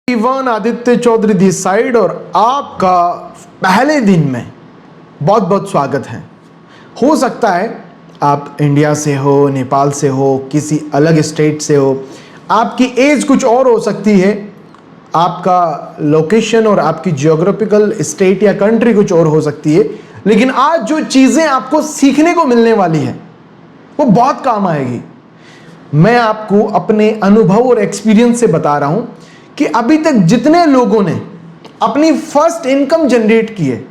Ivan Aditya Chaudhary this side और आपका पहले दिन में बहुत बहुत स्वागत है। हो सकता है आप इंडिया से हो, नेपाल से हो, किसी अलग स्टेट से हो, आपकी एज कुछ और हो सकती है, आपका लोकेशन और आपकी जियोग्राफिकल स्टेट या कंट्री कुछ और हो सकती है, लेकिन आज जो चीज़ें आपको सीखने को मिलने वाली है वो बहुत काम आएगी। मैं आपको अपने अनुभव और एक्सपीरियंस से बता रहा हूं कि अभी तक जितने लोगों ने अपनी फर्स्ट इनकम जनरेट की है,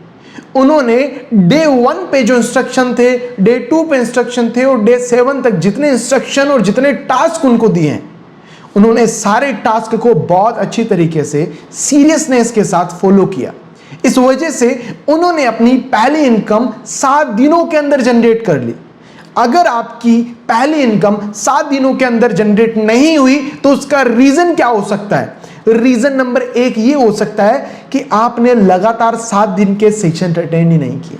उन्होंने डे 1 पे जो इंस्ट्रक्शन थे, डे 2 पे इंस्ट्रक्शन थे और डे 7 तक जितने इंस्ट्रक्शन और जितने टास्क उनको दिए हैं, उन्होंने सारे टास्क को बहुत अच्छी तरीके से सीरियसनेस के साथ फॉलो किया। इस वजह से उन्होंने अपनी पहली इनकम 7 दिनों के अंदर जनरेट कर ली। अगर आपकी पहली इनकम 7 दिनों के अंदर जनरेट नहीं हुई तो उसका रीजन क्या हो सकता है? रीजन नंबर 1 ये हो सकता है कि आपने लगातार 7 दिन के सेशन अटेंड ही नहीं किए।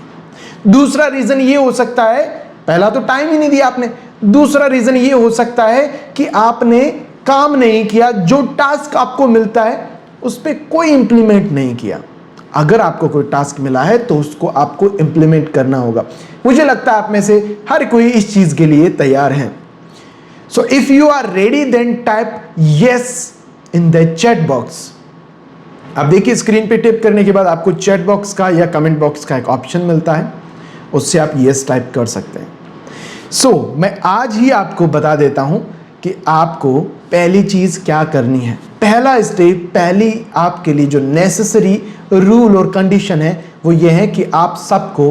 दूसरा रीजन ये हो सकता है, पहला तो टाइम ही नहीं दिया आपने। दूसरा रीजन ये हो सकता है कि आपने काम नहीं किया, जो टास्क आपको मिलता है उस पर कोई इंप्लीमेंट नहीं किया। अगर आपको कोई टास्क मिला है तो उसको आपको इंप्लीमेंट करना होगा। मुझे लगता है आप में से हर कोई इस चीज के लिए तैयार है। So if you are ready then type yes in the chat box. अब देखिए, स्क्रीन पे टिप करने के बाद आपको चैट बॉक्स का या कमेंट बॉक्स का एक ऑप्शन मिलता है, उससे आप यस टाइप कर सकते हैं। सो मैं आज ही आपको बता देता हूं कि आपको पहली चीज क्या करनी है। पहला स्टेप, पहली आपके लिए जो नेसेसरी रूल और कंडीशन है वो ये है कि आप सबको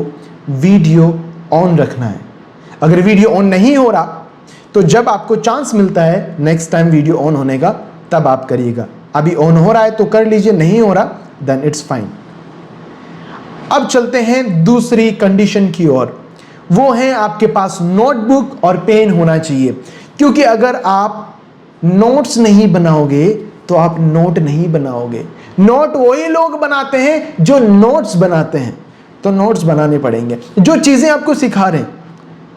वीडियो ऑन रखना है। अगर वीडियो ऑन नहीं हो रहा तो जब आपको चांस मिलता है नेक्स्ट टाइम वीडियो ऑन होने का, तब आप करिएगा। अभी ऑन हो रहा है तो कर लीजिए, नहीं हो रहा देन इट्स फाइन। अब चलते हैं दूसरी कंडीशन की ओर, वो है आपके पास नोटबुक और पेन होना चाहिए। क्योंकि अगर आप नोट्स नहीं बनाओगे तो आप नोट नहीं बनाओगे। नोट वही लोग बनाते हैं जो नोट्स बनाते हैं, तो नोट्स बनाने पड़ेंगे। जो चीजें आपको सिखा रहे हैं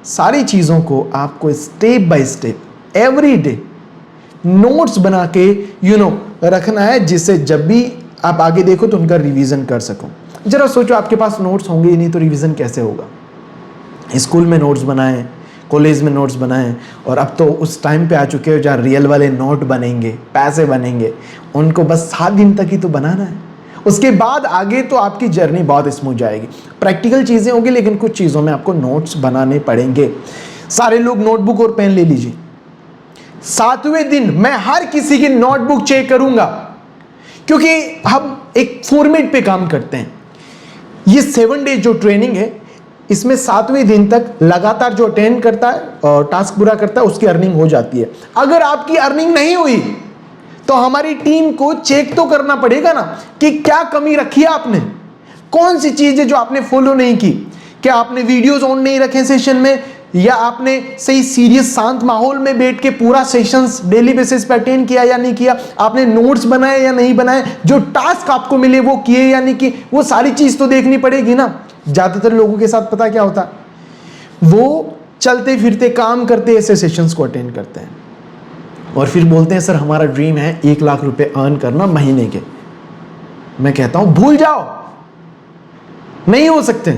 सारी चीजों को आपको step by step every day notes बना के रखना है, जिससे जब भी आप आगे देखो तो उनका रिवीजन कर सको। जरा सोचो, आपके पास नोट्स होंगे ही नहीं तो रिवीजन कैसे होगा? स्कूल में नोट्स बनाएं, कॉलेज में नोट्स बनाएं, और अब तो उस टाइम पे आ चुके हो जहाँ रियल वाले नोट बनेंगे, पैसे बनेंगे। उनको बस 7 दिन तक ही तो बनाना है, उसके बाद आगे तो आपकी जर्नी बहुत स्मूथ जाएगी। प्रैक्टिकल चीज़ें होंगी लेकिन कुछ चीज़ों में आपको नोट्स बनाने पड़ेंगे। सारे लोग नोटबुक और पेन ले लीजिए। 7वें दिन मैं हर किसी की नोटबुक चेक करूंगा, क्योंकि हम एक फॉर्मेट पे काम करते हैं। ये 7 डे जो ट्रेनिंग है, इसमें 7वें दिन तक लगातार जो अटेंड करता है और टास्क पूरा करता है उसकी अर्निंग हो जाती है। अगर आपकी अर्निंग नहीं हुई तो हमारी टीम को चेक तो करना पड़ेगा ना कि क्या कमी रखी है आपने, कौन सी चीज है जो आपने फॉलो नहीं की। क्या आपने वीडियोस ऑन नहीं रखे सेशन में, या आपने सही सीरियस शांत माहौल में बैठ के पूरा सेशंस डेली बेसिस पे अटेंड किया या नहीं किया, आपने नोट्स बनाए या नहीं बनाए, जो टास्क आपको मिले वो किए या नहीं किए, वो सारी चीज तो देखनी पड़ेगी ना। ज्यादातर लोगों के साथ पता क्या होता, वो चलते फिरते काम करते ऐसे सेशंस को अटेंड करते हैं और फिर बोलते हैं सर हमारा ड्रीम है 1 लाख रुपए अर्न करना महीने के। मैं कहता हूं भूल जाओ, नहीं हो सकते,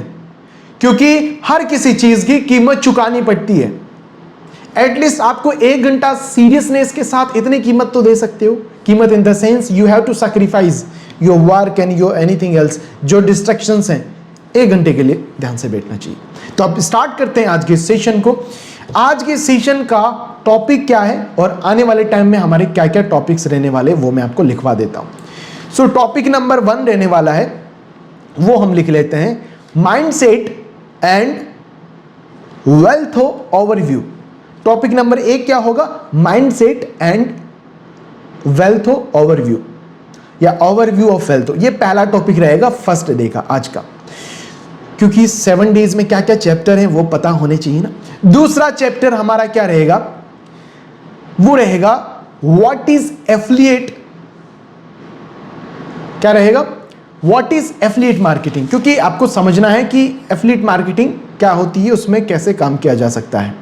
क्योंकि हर किसी चीज की कीमत चुकानी पड़ती है। एटलीस्ट आपको 1 घंटा सीरियसनेस के साथ इतनी कीमत तो दे सकते हो। कीमत in the sense you have to sacrifice your work and your anything else. जो डिस्ट्रैक्शंस हैं 1 घंटे के लिए ध्यान से बैठना चाहिए। तो अब स्टार्ट करते हैं आज के सेशन को। आज के सेशन का टॉपिक क्या है और आने वाले टाइम में हमारे क्या क्या टॉपिक्स रहने वाले वो मैं आपको लिखवा देता हूं। सो टॉपिक नंबर 1 रहने वाला है, वो हम लिख लेते हैं, mindset and wealth overview. Topic number 1 क्या होगा? माइंडसेट एंड वेल्थ ओवरव्यू या ओवरव्यू ऑफ वेल्थ। ये पहला टॉपिक रहेगा फर्स्ट डे का आज का, क्योंकि 7 डेज में क्या क्या चैप्टर हैं वो पता होने चाहिए ना। दूसरा चैप्टर हमारा क्या रहेगा? वो रहेगा व्हाट इज एफिलिएट। क्या रहेगा? व्हाट इज एफिलिएट मार्केटिंग, क्योंकि आपको समझना है कि एफिलिएट मार्केटिंग क्या होती है, उसमें कैसे काम किया जा सकता है।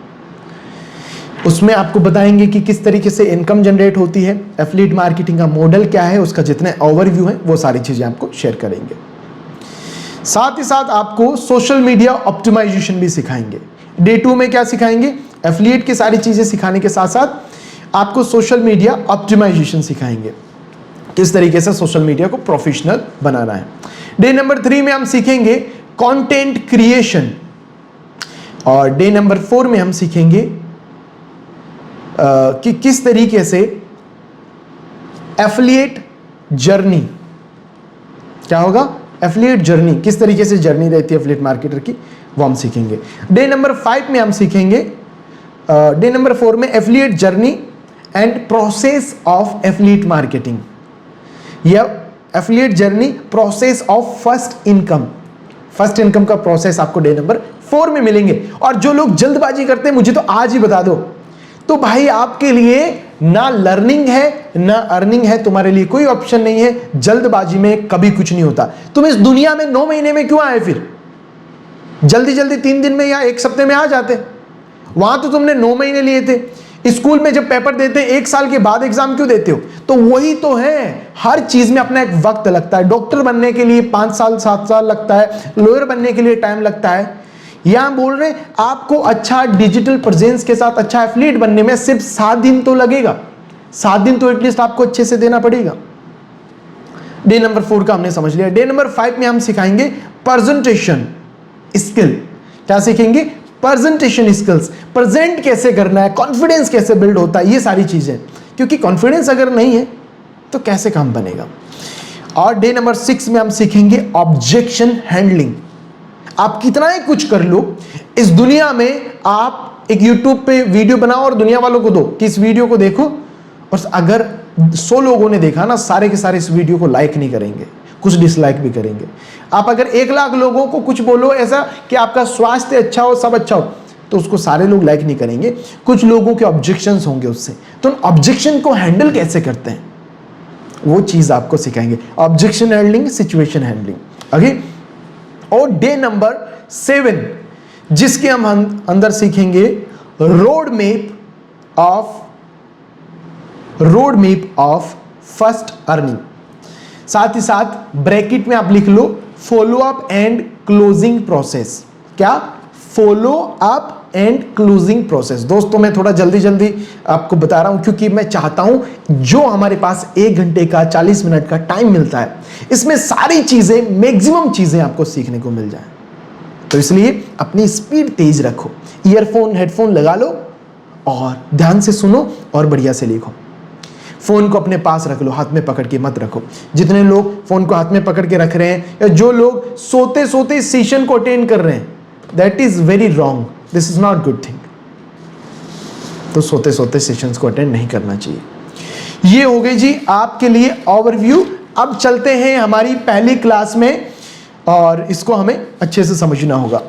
उसमें आपको बताएंगे कि किस तरीके से इनकम जनरेट होती है, एफिलिएट मार्केटिंग का मॉडल क्या है, उसका जितने ओवरव्यू है वो सारी चीजें आपको शेयर करेंगे। साथ ही साथ आपको सोशल मीडिया ऑप्टिमाइजेशन भी सिखाएंगे। डे 2 में क्या सिखाएंगे, एफिलिएट की सारी चीजें सिखाने के साथ साथ आपको सोशल मीडिया ऑप्टिमाइजेशन सिखाएंगे, किस तरीके से सोशल मीडिया को प्रोफेशनल बनाना है। डे नंबर 3 में हम सीखेंगे कंटेंट क्रिएशन, और डे नंबर 4 में हम सीखेंगे कि किस तरीके से एफिलिएट जर्नी, क्या होगा, एफिलिएट जर्नी, किस तरीके से जर्नी रहती है एफिलिएट मार्केटर की, वो हम सीखेंगे। डे नंबर 5 में हम सीखेंगे, डे नंबर 4 में affiliate journey and process of affiliate marketing, या affiliate journey process of first income का प्रोसेस आपको डे नंबर 4 में मिलेंगे। और जो लोग जल्दबाजी करते हैं मुझे तो आज ही बता दो, तो भाई आपके लिए ना लर्निंग है ना अर्निंग है, तुम्हारे लिए कोई ऑप्शन नहीं है। जल्दबाजी में कभी कुछ नहीं होता। तुम इस दुनिया में 9 महीने में क्यों आए, फिर जल्दी 3 दिन में या 1 सप्ते में आ जाते। वहां तो तुमने 9 महीने लिए थे। स्कूल में जब पेपर देते 1 साल के बाद एग्जाम क्यों देते हो, तो वही तो है, हर चीज में अपना एक वक्त लगता है। डॉक्टर बनने के लिए 5 साल 7 साल लगता है, लॉयर बनने के लिए टाइम लगता है। यहां बोल रहे हैं आपको अच्छा डिजिटल प्रेजेंस के साथ अच्छा एफिलिएट बनने में सिर्फ 7 दिन तो लगेगा। 7 दिन तो एटलीस्ट आपको अच्छे से देना पड़ेगा। डे नंबर 4 का हमने समझ लिया। डे नंबर 5 में हम सिखाएंगे प्रेजेंटेशन स्किल। क्या सीखेंगे, प्रेजेंटेशन स्किल्स, प्रेजेंट कैसे करना है, कॉन्फिडेंस कैसे बिल्ड होता है, ये सारी चीजें, क्योंकि कॉन्फिडेंस अगर नहीं है तो कैसे काम बनेगा। और डे नंबर 6 में हम सीखेंगे ऑब्जेक्शन हैंडलिंग। आप कितना ही कुछ कर लो इस दुनिया में, आप एक YouTube पे वीडियो बनाओ और दुनिया वालों को दो कि इस वीडियो को देखो, और अगर 100 लोगों ने देखा ना, सारे के सारे इस वीडियो को लाइक नहीं करेंगे, कुछ डिसलाइक भी करेंगे। आप अगर 1 लाख लोगों को कुछ बोलो ऐसा कि आपका स्वास्थ्य अच्छा हो, सब अच्छा हो, तो उसको सारे लोग लाइक नहीं करेंगे। कुछ लोगों के ऑब्जेक्शंस होंगे उससे, तो ऑब्जेक्शन को हैंडल कैसे करते हैं वो चीज आपको सिखाएंगे, objection handling, situation handling. Okay. और डे नंबर 7 जिसके हम अंदर सीखेंगे road map of first earning. साथ ही साथ ब्रैकेट में आप लिख लो follow up and closing process. क्या, follow up and closing process. दोस्तों मैं थोड़ा जल्दी आपको बता रहा हूं क्योंकि मैं चाहता हूं जो हमारे पास 1 घंटे का 40 मिनट का टाइम मिलता है इसमें सारी चीजें, मैक्सिमम चीजें आपको सीखने को मिल जाए। तो इसलिए अपनी स्पीड तेज रखो, ईयरफोन हेडफोन लगा लो और ध्यान से सुनो और बढ़िया से लिखो। फोन को अपने पास रख लो, हाथ में पकड़ के मत रखो। जितने लोग फोन को हाथ में पकड़ के रख रहे हैं या जो लोग सोते सोते सेशन को अटेंड कर रहे हैं, that is very wrong, this is not good thing. तो सोते सोते सेशंस को अटेंड नहीं करना चाहिए। ये हो गई जी आपके लिए ओवरव्यू। अब चलते हैं हमारी पहली क्लास में और इसको हमें अच्छे से समझना होगा।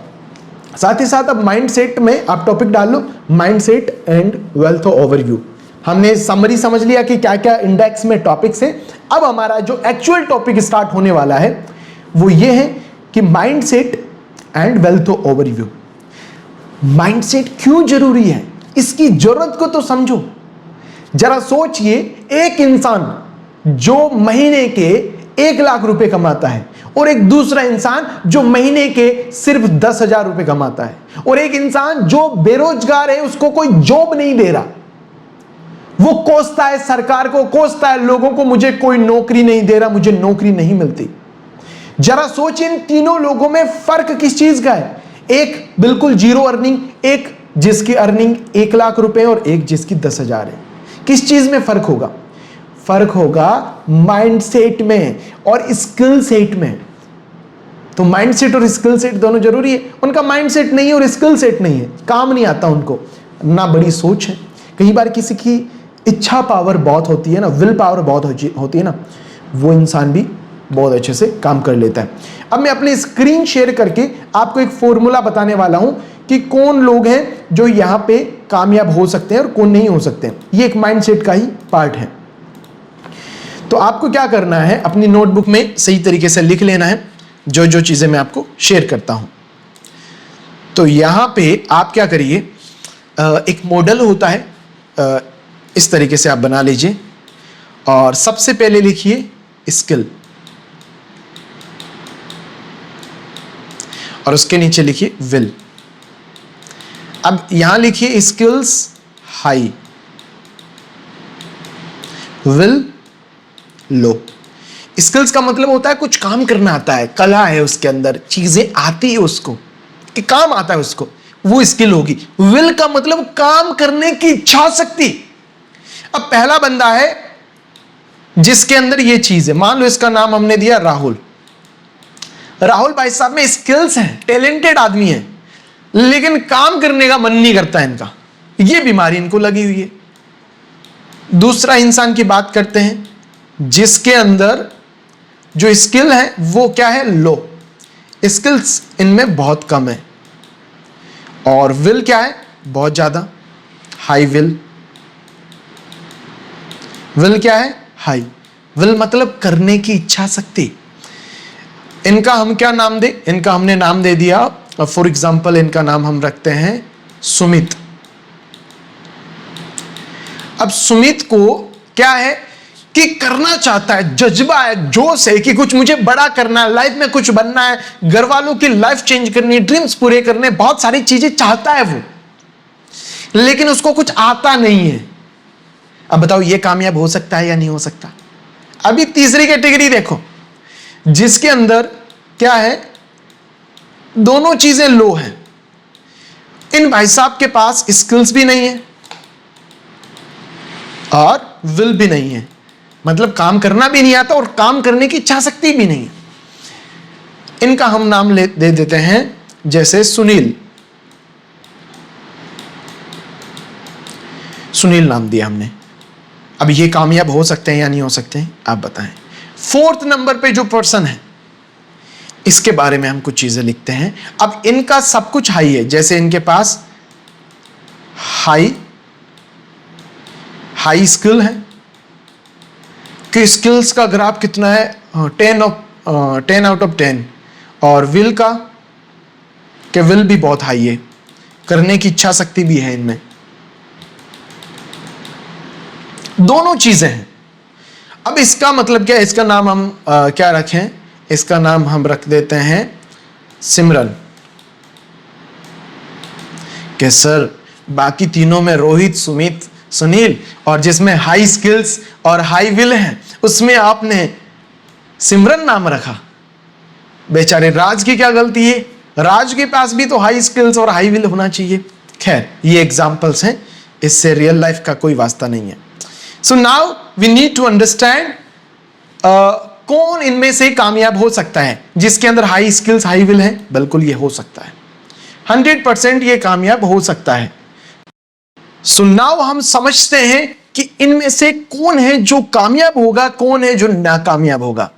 साथ ही साथ अब माइंडसेट में आप टॉपिक डाल लो, माइंडसेट एंड वेल्थ ओवरव्यू। हमने समरी समझ लिया कि क्या क्या इंडेक्स में टॉपिक्स हैं। अब हमारा जो एक्चुअल टॉपिक स्टार्ट होने वाला है वो ये है कि mindset and wealth overview. Mindset क्यों जरूरी है, इसकी जरूरत को तो समझो। जरा सोचिए, एक इंसान जो महीने के 1 लाख रुपए कमाता है और एक दूसरा इंसान जो महीने के सिर्फ 10,000 रुपए कमाता है, और एक इंसान जो बेरोजगार है, उसको कोई जॉब नहीं दे रहा, वो कोसता है सरकार को, कोसता है लोगों को, मुझे कोई नौकरी नहीं दे रहा, मुझे नौकरी नहीं मिलती। जरा सोचिए इन तीनों लोगों में फर्क किस चीज का है। एक बिल्कुल जीरो अर्निंग, एक जिसकी अर्निंग 1 लाख रुपए और एक जिसकी 10,000 है। किस चीज में फर्क होगा? फर्क होगा माइंडसेट में और स्किल सेट में। तो माइंडसेट और स्किल सेट दोनों जरूरी है। उनका माइंडसेट नहीं है और स्किल सेट नहीं है, काम नहीं आता उनको, ना बड़ी सोच है। कई बार किसी की इच्छा पावर बहुत होती है ना, विल पावर बहुत होती है ना, वो इंसान भी बहुत अच्छे से काम कर लेता है। अब मैं अपनी स्क्रीन शेयर करके आपको एक फॉर्मूला बताने वाला हूं कि कौन लोग हैं जो यहां पे कामयाब हो सकते हैं और कौन नहीं हो सकते हैं। ये एक माइंडसेट का ही पार्ट है। तो आपको क्या करना है, अपनी नोटबुक में सही तरीके से लिख लेना है जो जो चीजें मैं आपको शेयर करता हूं। तो यहां पे आप क्या करिए, एक मॉडल होता है, इस तरीके से आप बना लीजिए और सबसे पहले लिखिए स्किल और उसके नीचे लिखिए विल। अब यहां लिखिए skills high, will low. Skills का मतलब होता है कुछ काम करना आता है, कला है उसके अंदर, चीजें आती है उसको, कि काम आता है उसको, वो स्किल होगी। विल का मतलब काम करने की इच्छा शक्ति। अब पहला बंदा है जिसके अंदर ये चीज है, मान लो इसका नाम हमने दिया राहुल। राहुल भाई साहब में स्किल्स हैं, टैलेंटेड आदमी है, लेकिन काम करने का मन नहीं करता इनका, ये बीमारी इनको लगी हुई है। दूसरा इंसान की बात करते हैं जिसके अंदर जो स्किल है वो क्या है, लो, स्किल्स इनमें बहुत कम है, और विल क्या है, बहुत ज्यादा, हाई विल। विल क्या है, हाई। विल मतलब करने की इच्छा शक्ति। इनका हम क्या नाम दे, इनका हमने नाम दे दिया, फॉर एग्जाम्पल इनका नाम हम रखते हैं सुमित। अब सुमित को क्या है कि करना चाहता है, जज्बा है, जोश है कि कुछ मुझे बड़ा करना है, लाइफ में कुछ बनना है, घर वालों की लाइफ चेंज करनी है, ड्रीम्स पूरे करने, बहुत सारी चीजें चाहता है वो, लेकिन उसको कुछ आता नहीं है। अब बताओ ये कामयाब हो सकता है या नहीं हो सकता। अभी तीसरी कैटेगरी देखो, जिसके अंदर क्या है, दोनों चीजें लो हैं। इन भाई साहब के पास स्किल्स भी नहीं है और विल भी नहीं है, मतलब काम करना भी नहीं आता और काम करने की इच्छा शक्ति भी नहीं है। इनका हम नाम दे देते हैं जैसे सुनील। सुनील नाम दिया हमने। अब ये कामयाब हो सकते हैं या नहीं हो सकते हैं, आप बताएं। फोर्थ नंबर पे जो पर्सन है, इसके बारे में हम कुछ चीजें लिखते हैं। अब इनका सब कुछ हाई है, जैसे इनके पास हाई स्किल है, कि स्किल्स का ग्राफ कितना है, 10 आउट ऑफ 10, और विल का कि विल भी बहुत हाई है, करने की इच्छा शक्ति भी है इनमें, दोनों चीजें हैं। अब इसका मतलब क्या है, इसका नाम हम क्या रखें, इसका नाम हम रख देते हैं सिमरन। कि सर बाकी तीनों में रोहित, सुमित, सुनील, और जिसमें हाई स्किल्स और हाई विल है उसमें आपने सिमरन नाम रखा। बेचारे राज की क्या गलती है, राज के पास भी तो हाई स्किल्स और हाई विल होना चाहिए। खैर ये एग्जांपल्स हैं, इससे रियल लाइफ का कोई वास्ता नहीं है। So now we need to understand कौन इनमें से कामयाब हो सकता है। जिसके अंदर हाई स्किल्स हाई विल है, बिल्कुल ये हो सकता है, 100% ये कामयाब हो सकता है। सो नाउ हम समझते हैं कि इनमें से कौन है जो कामयाब होगा, कौन है जो नाकामयाब होगा।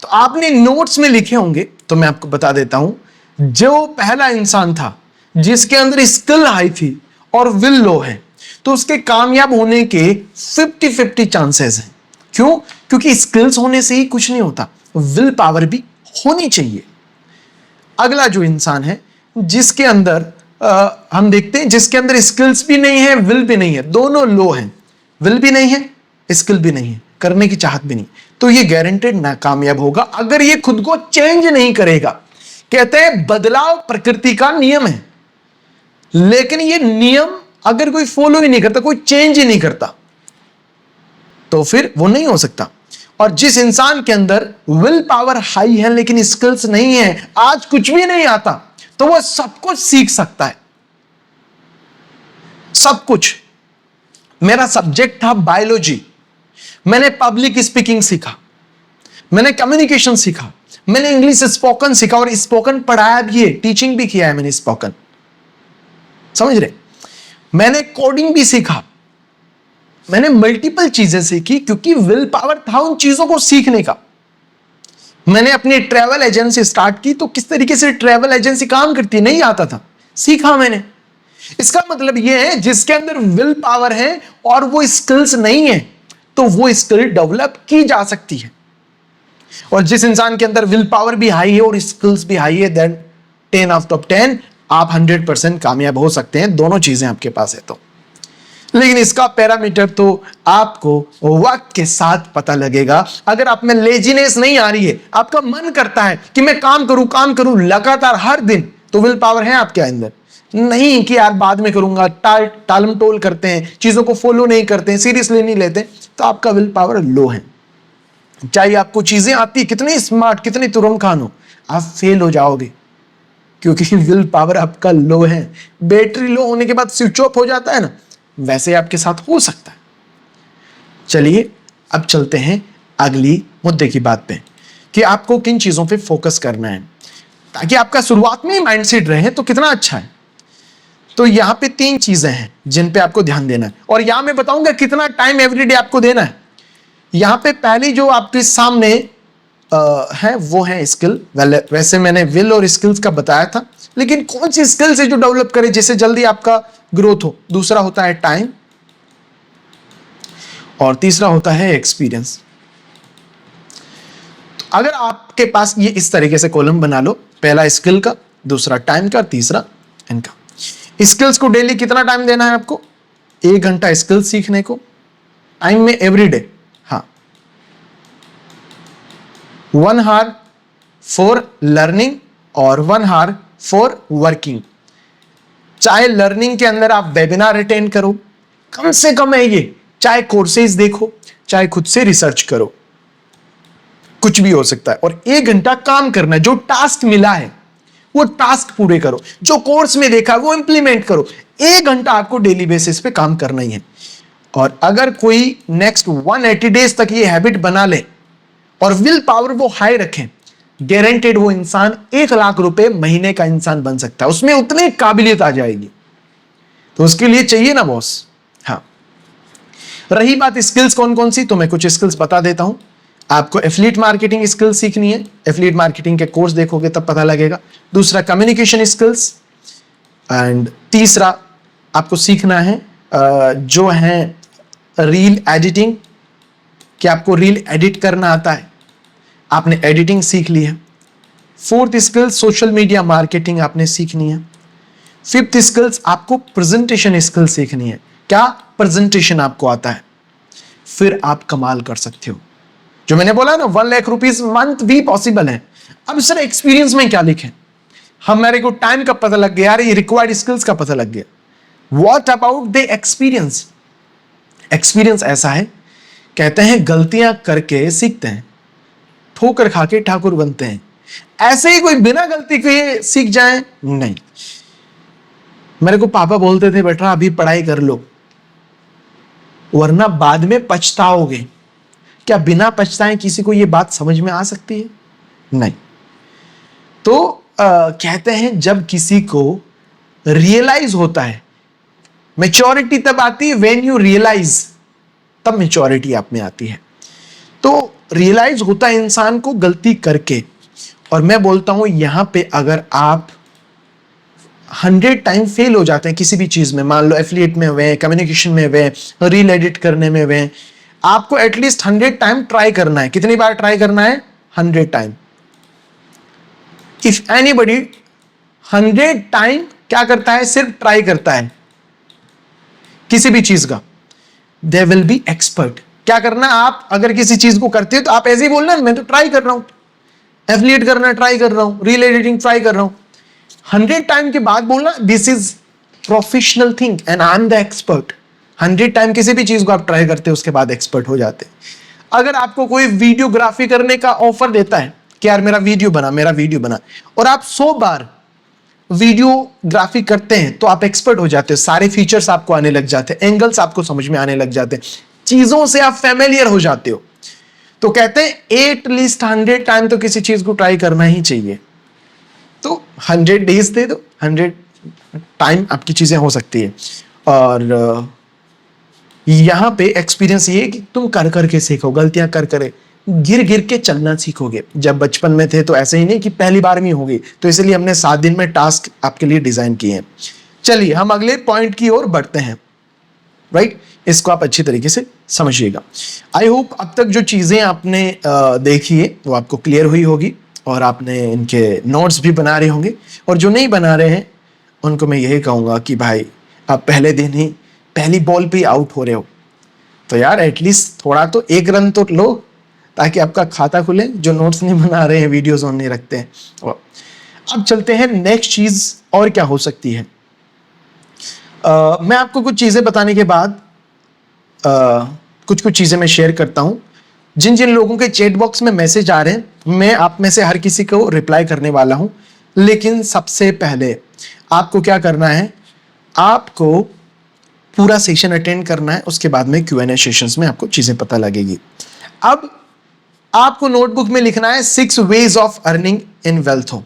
तो आपने नोट्स में लिखे होंगे, तो मैं आपको बता देता हूं। जो पहला इंसान था जिसके अंदर स्किल हाई थी और विल लो है, तो उसके कामयाब होने के 50-50 चांसेस हैं। क्यों? क्योंकि स्किल्स होने से ही कुछ नहीं होता, विल पावर भी होनी चाहिए। अगला जो इंसान है जिसके अंदर हम देखते हैं जिसके अंदर स्किल्स भी नहीं है, विल भी नहीं है, दोनों लो हैं, विल भी नहीं है, स्किल भी नहीं है, करने की चाहत भी नहीं, तो ये गारंटेड नाकामयाब होगा अगर ये खुद को चेंज नहीं करेगा। कहते हैं बदलाव प्रकृति का नियम है, लेकिन ये नियम अगर कोई फॉलो ही नहीं करता, कोई चेंज ही नहीं करता, तो फिर वो नहीं हो सकता। और जिस इंसान के अंदर विल पावर हाई है लेकिन स्किल्स नहीं है, आज कुछ भी नहीं आता, तो वह सब कुछ सीख सकता है, सब कुछ। मेरा सब्जेक्ट था बायोलॉजी, मैंने पब्लिक स्पीकिंग सीखा, मैंने कम्युनिकेशन सीखा, मैंने इंग्लिश स्पोकन सीखा, और स्पोकन पढ़ाया भी है, टीचिंग भी किया है मैंने स्पोकन, समझ रहे। मैंने कोडिंग भी सीखा, मैंने मल्टीपल चीजें सीखी, क्योंकि विल पावर था उन चीजों को सीखने का। मैंने अपनी ट्रैवल एजेंसी स्टार्ट की, तो किस तरीके से ट्रैवल एजेंसी काम करती नहीं आता था, सीखा मैंने। इसका मतलब यह है जिसके अंदर विल पावर है और वो स्किल्स नहीं है, तो वो स्किल डेवलप की जा सकती है। और जिस इंसान के अंदर विल पावर भी हाई है और स्किल्स भी हाई है, देन 10 आउट ऑफ 10 आप 100% कामयाब हो सकते हैं, दोनों चीजें आपके पास है तो। लेकिन इसका पैरामीटर तो आपको वक्त के साथ पता लगेगा। अगर आप में लेजीनेस नहीं आ रही है, आपका मन करता है कि मैं काम करूं लगातार हर दिन, तो विल पावर है आपके अंदर। नहीं कि यार बाद में करूंगा, टालम टोल करते हैं, चीजों को फॉलो नहीं करते हैं, सीरियसली नहीं लेते, तो आपका विल पावर लो है। चाहे आपको चीजें आती कितनी स्मार्ट, कितनी तुरंत खान हो, आप फेल हो जाओगे, क्योंकि विल पावर आपका लो है। बैटरी लो होने के बाद स्विच ऑफ हो जाता है ना, वैसे आपके साथ हो सकता है। चलिए अब चलते हैं अगली मुद्दे की बात पे, कि आपको किन चीजों पे फोकस करना है ताकि आपका शुरुआत में ही माइंडसेट रहे, तो कितना अच्छा है। तो यहां पे 3 चीजें हैं जिन पे आपको ध्यान देना है, और यहां मैं बताऊंगा कितना टाइम एवरीडे आपको देना है। यहां पे पहली जो आपके सामने है वो है स्किल। वैसे मैंने विल और स्किल्स का बताया था, लेकिन कौन सी स्किल्स है जो डेवलप करे जिससे जल्दी आपका ग्रोथ हो। दूसरा होता है टाइम, और तीसरा होता है एक्सपीरियंस। तो अगर आपके पास ये इस तरीके से कॉलम बना लो, पहला स्किल का, दूसरा टाइम का, तीसरा इनका। स्किल्स को डेली कितना टाइम देना है आपको? 1 घंटा स्किल सीखने को, टाइम में एवरीडे, हाँ 1 आवर फॉर लर्निंग और 1 आवर फॉर वर्किंग। चाहे लर्निंग के अंदर आप वेबिनार अटेंड करो, कम से कम है ये, चाहे कोर्सेज देखो, चाहे खुद से रिसर्च करो, कुछ भी हो सकता है। और 1 घंटा काम करना है, जो टास्क मिला है वो टास्क पूरे करो, जो कोर्स में देखा है वो इंप्लीमेंट करो। 1 घंटा आपको डेली बेसिस पे काम करना ही है। और अगर कोई नेक्स्ट 180 डेज तक ये हैबिट बना ले और विल पावर वो हाई रखें, गारंटेड वो इंसान 1 लाख रुपए महीने का इंसान बन सकता है, उसमें उतनी काबिलियत आ जाएगी। तो उसके लिए चाहिए ना बॉस। हाँ, रही बात स्किल्स कौन कौन सी, तो मैं कुछ स्किल्स बता देता हूं। आपको एफिलिएट मार्केटिंग स्किल सीखनी है, एफिलिएट मार्केटिंग के कोर्स देखोगे तब पता लगेगा। दूसरा कम्युनिकेशन स्किल्स, एंड तीसरा आपको सीखना है जो है रील एडिटिंग, कि आपको रील एडिट करना आता है, आपने एडिटिंग सीख ली है। 4th skill social media marketing आपने सीखनी है। 5th स्किल्स आपको प्रेजेंटेशन स्किल सीखनी है, क्या प्रेजेंटेशन आपको आता है, फिर आप कमाल कर सकते हो। जो मैंने बोला ना 1 लाख रुपीज मंथ भी पॉसिबल है। अब सर एक्सपीरियंस में क्या लिखें? हमारे को टाइम का पता लग गया, ये रिक्वायर्ड स्किल्स का पता लग गया। What about the experience? Experience ऐसा है, कहते हैं गलतियां करके सीखते हैं, ठोकर खा के ठाकुर बनते हैं। ऐसे ही कोई बिना गलती के सीख जाए नहीं। मेरे को पापा बोलते थे बेटा अभी पढ़ाई कर लो वरना बाद में पछताओगे। क्या बिना पछताए किसी को यह बात समझ में आ सकती है? नहीं। तो कहते हैं जब किसी को रियलाइज होता है, मैच्योरिटी तब आती है व्हेन यू रियलाइज, तब मैच्योरिटी आप में आती है। तो रियलाइज होता है इंसान को गलती करके। और मैं बोलता हूं यहां पे अगर आप 100 टाइम फेल हो जाते हैं किसी भी चीज में, मान लो एफिलिएट में हुए, कम्युनिकेशन में हुए, रील एडिट करने में हुए, आपको एटलीस्ट 100 टाइम ट्राई करना है। कितनी बार ट्राई करना है? 100 टाइम। इफ एनीबडी 100 टाइम क्या करता है? सिर्फ ट्राई करता है किसी भी चीज का, दे विल बी एक्सपर्ट। क्या करना? आप अगर किसी चीज को करते हो तो आप ऐसे ही बोलना मैं तो ट्राई कर रहा हूं, एफिलिएट करना ट्राई कर रहा हूं, रील एडिटिंग ट्राई कर रहा हूं। 100 टाइम के बाद बोलना this is professional thing and I am the expert. 100 time किसी भी चीज को आप ट्राई करते हो उसके बाद एक्सपर्ट हो जाते हैं। अगर आपको कोई वीडियोग्राफी करने का ऑफर देता है कि यार मेरा वीडियो बना, और आप 100 बार वीडियोग्राफी करते हैं तो आप एक्सपर्ट हो जाते हो, सारे फीचर्स आपको आने लग जाते हैं, एंगल्स आपको समझ में आने लग जाते हैं, चीजों से आप फेमिलियर हो जाते हो। तो कहते हैं एटलीस्ट 100 टाइम तो किसी चीज को ट्राई करना ही चाहिए। तो 100 डेज दे दो, 100 टाइम आपकी चीजें हो सकती है। और यहां पे एक्सपीरियंस ये है कि तुम कर करके सीखो, गलतियां कर करे, गिर गिर के चलना सीखोगे। जब बचपन में थे तो ऐसे ही नहीं कि पहली बार में होगी, तो इसलिए हमने 7 दिन में टास्क आपके लिए डिजाइन किए हैं। चलिए हम अगले पॉइंट की ओर बढ़ते हैं। राइट, इसको आप अच्छी तरीके से समझिएगा। आई होप अब तक जो चीजें आपने देखी है वो आपको क्लियर हुई होगी और आपने इनके नोट्स भी बना रहे होंगे, और जो नहीं बना रहे हैं उनको मैं यही कहूँगा कि भाई आप पहले दिन ही पहली बॉल पे आउट हो रहे हो, तो यार एटलीस्ट थोड़ा तो एक रन तो लो, ताकि आपका खाता खुले। जो नोट्स नहीं बना रहे हैं, वीडियोस ऑन नहीं रखते हैं। और अब चलते हैं नेक्स्ट चीज और क्या हो सकती है। मैं आपको कुछ चीजें बताने के बाद कुछ कुछ चीजें मैं शेयर करता हूं। जिन जिन लोगों के चैट बॉक्स में मैसेज आ रहे हैं, मैं आप में से हर किसी को रिप्लाई करने वाला हूं, लेकिन सबसे पहले आपको क्या करना है, आपको पूरा सेशन अटेंड करना है। उसके बाद में Q&A सेशंस में आपको चीजें पता लगेगी। अब आपको नोटबुक में लिखना है 6 वेज ऑफ अर्निंग इन वेल्थो।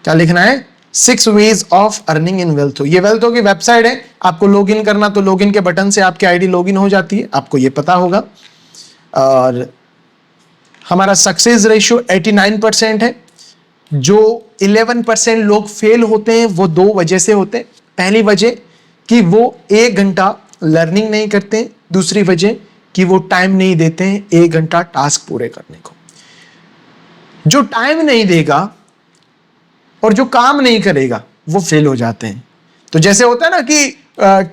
क्या लिखना है? 6 वेज ऑफ अर्निंग इन वेल्थो। ये वेल्थो की वेबसाइट है, आपको लॉगिन करना, तो लॉगिन के बटन से आपकी आईडी लॉगिन हो जाती है, आपको ये पता होगा। और हमारा सक्सेस रेशियो 89% है। जो 11% लोग फेल होते हैं वो 2 वजह से होते हैं। पहली वजह कि वो 1 घंटा लर्निंग नहीं करते, दूसरी वजह कि वो टाइम नहीं देते हैं 1 घंटा टास्क पूरे करने को। जो टाइम नहीं देगा और जो काम नहीं करेगा वो फेल हो जाते हैं। तो जैसे होता है ना कि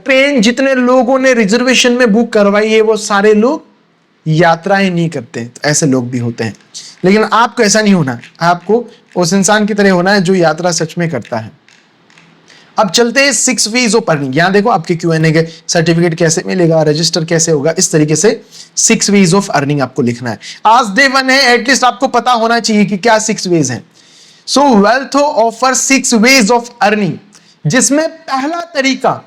ट्रेन जितने लोगों ने रिजर्वेशन में बुक करवाई है वो सारे लोग यात्राएं नहीं करते, तो ऐसे लोग भी होते हैं। लेकिन आपको ऐसा नहीं होना है, आपको उस इंसान की तरह होना है जो यात्रा सच में करता है। अब चलते हैं 6 वेज ऑफ अर्निंग। यहां देखो आपके Q&A के सर्टिफिकेट कैसे मिलेगा, रजिस्टर कैसे होगा, इस तरीके से 6 वेज ऑफ अर्निंग आपको लिखना है। आज डे 1 है, एटलीस्ट आपको पता होना चाहिए कि क्या 6 वेज हैं। सो वेल्थो ऑफर 6 वेज ऑफ अर्निंग, जिसमें पहला तरीका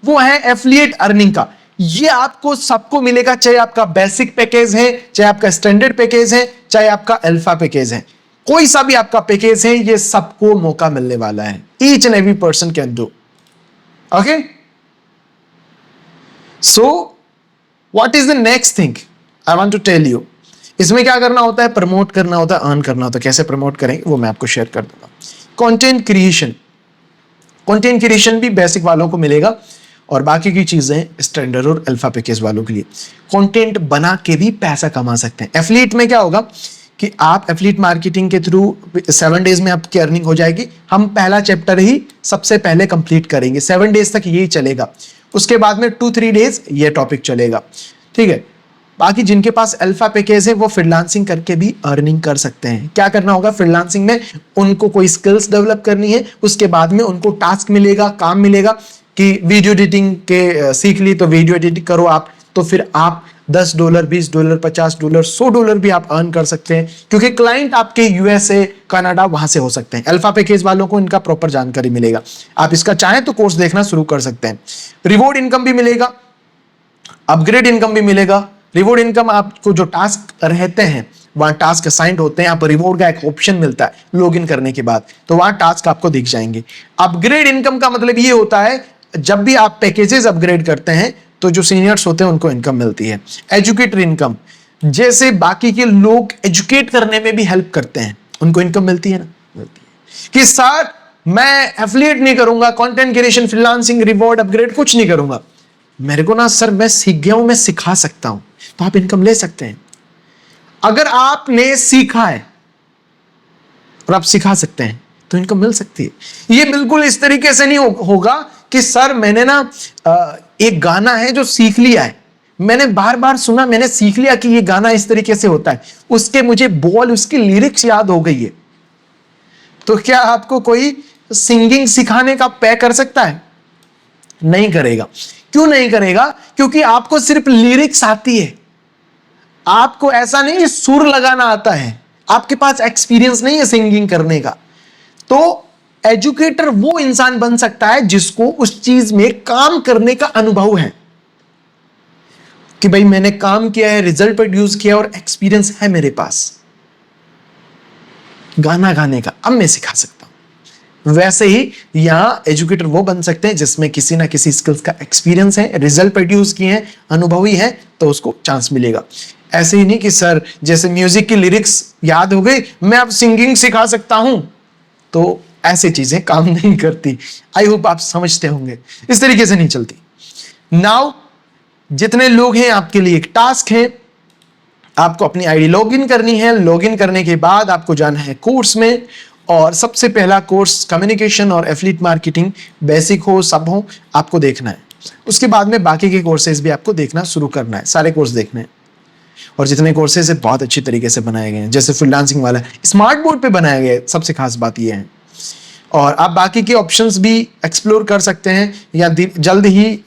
वो है एफिलिएट अर्निंग का। ये आपको सबको मिलेगा, चाहे आपका बेसिक पैकेज है, चाहे आपका स्टैंडर्ड पैकेज है, चाहे आपका अल्फा पैकेज है, कोई सा भी आपका पैकेज है, ये सबको मौका मिलने वाला है। Each and every person can do. Okay, so what is the next thing I want to tell you. इसमें क्या करना होता है? प्रमोट करना होता है, अर्न करना होता है। कैसे प्रमोट करेंगे वो मैं आपको शेयर कर दूंगा। कंटेंट क्रिएशन, कंटेंट क्रिएशन भी बेसिक वालों को मिलेगा और बाकी की चीजें स्टैंडर्ड और अल्फा पैकेज वालों के लिए। कंटेंट बना के भी पैसा कमा सकते हैं। एफिलिएट में क्या होगा कि आप एफिलिएट मार्केटिंग के थ्रू 7 डेज में आपकी अर्निंग हो जाएगी। हम पहला चैप्टर ही सबसे पहले कंप्लीट करेंगे, 7 डेज तक यही चलेगा। उसके बाद में 2-3 डेज ये टॉपिक चलेगा, ठीक है। बाकी जिनके पास अल्फा पैकेज है वो फ्रीलांसिंग करके भी अर्निंग कर सकते हैं। क्या करना होगा फ्रीलांसिंग में? उनको कोई स्किल्स डेवलप करनी है, उसके बाद में उनको टास्क मिलेगा, काम मिलेगा कि वीडियो एडिटिंग के सीख ली तो वीडियो एडिटिंग करो आप, तो फिर आप $10, $20, $50, $100 भी आप अर्न कर सकते हैं, क्योंकि क्लाइंट आपके USA, कनाडा वहां से हो सकते हैं। अल्फा पैकेज वालों को इनका प्रॉपर जानकारी मिलेगा। आप इसका चाहें तो कोर्स देखना शुरू कर सकते हैं। रिवॉर्ड इनकम भी मिलेगा, अपग्रेड इनकम भी मिलेगा। रिवॉर्ड इनकम आपको जो टास्क रहते हैं वहां टास्क असाइंड होते हैं, आप रिवॉर्ड का एक ऑप्शन मिलता है लॉगिन करने के बाद, तो वहां टास्क आपको दिख जाएंगे। अपग्रेड इनकम का मतलब ये होता है जब भी आप पैकेजेस अपग्रेड करते हैं तो जो सीनियर्स होते हैं उनको इनकम मिलती है। एजुकेटर इनकम, जैसे बाकी के लोग एजुकेट करने में भी हेल्प करते हैं, उनको इनकम मिलती है ना, मिलती है। कि सर मैं एफिलिएट नहीं करूंगा, content creation, freelancing, reward, upgrade कुछ नहीं करूंगा, मेरे को ना सर मैं सीख गया हूं, मैं सिखा सकता हूं, तो आप इनकम ले सकते हैं। अगर आपने सीखा है और आप सिखा सकते हैं तो इनकम मिल सकती है। ये बिल्कुल इस तरीके से नहीं होगा कि सर मैंने ना एक गाना है जो सीख लिया है, मैंने बार बार सुना, मैंने सीख लिया कि ये गाना इस तरीके से होता है, उसके मुझे बॉल, उसकी लिरिक्स याद हो गई है, तो क्या आपको कोई सिंगिंग सिखाने का पे कर सकता है? नहीं करेगा। क्यों नहीं करेगा? क्योंकि आपको सिर्फ लिरिक्स आती है, आपको ऐसा नहीं सुर लगाना आता है, आपके पास एक्सपीरियंस नहीं है सिंगिंग करने का। तो एजुकेटर वो इंसान बन सकता है जिसको उस चीज में काम करने का अनुभव है, कि भाई मैंने काम किया है, रिजल्ट प्रोड्यूस किया और एक्सपीरियंस है मेरे पास गाना गाने का, अब मैं सिखा सकता हूं। वैसे ही यहां एजुकेटर वो बन सकते हैं जिसमें किसी ना किसी स्किल्स का एक्सपीरियंस है, रिजल्ट प्रोड्यूस किए हैं, अनुभवी है, तो उसको चांस मिलेगा। ऐसे ही नहीं कि सर जैसे म्यूजिक की लिरिक्स याद हो गई मैं अब सिंगिंग सिखा सकता हूं, तो ऐसी चीजें काम नहीं करती। आई होप आप समझते होंगे, इस तरीके से नहीं चलती। नाउ जितने लोग हैं आपके लिए एक टास्क है, आपको अपनी आईडी लॉगिन करनी है। लॉगिन करने के बाद आपको जाना है कोर्स में और सबसे पहला कोर्स कम्युनिकेशन और एफिलिएट मार्केटिंग, बेसिक हो सब हो, आपको देखना है। उसके बाद में बाकी के कोर्सेज भी आपको देखना शुरू करना है, सारे कोर्स देखने हैं। और जितने कोर्सेज है बहुत अच्छी तरीके से बनाए गए हैं, जैसे फ्रीलांसिंग वाला स्मार्ट बोर्ड पे बनाया गया है, सबसे खास बात यह है। और आप बाकी के ऑप्शंस भी एक्सप्लोर कर सकते हैं, या जल्द ही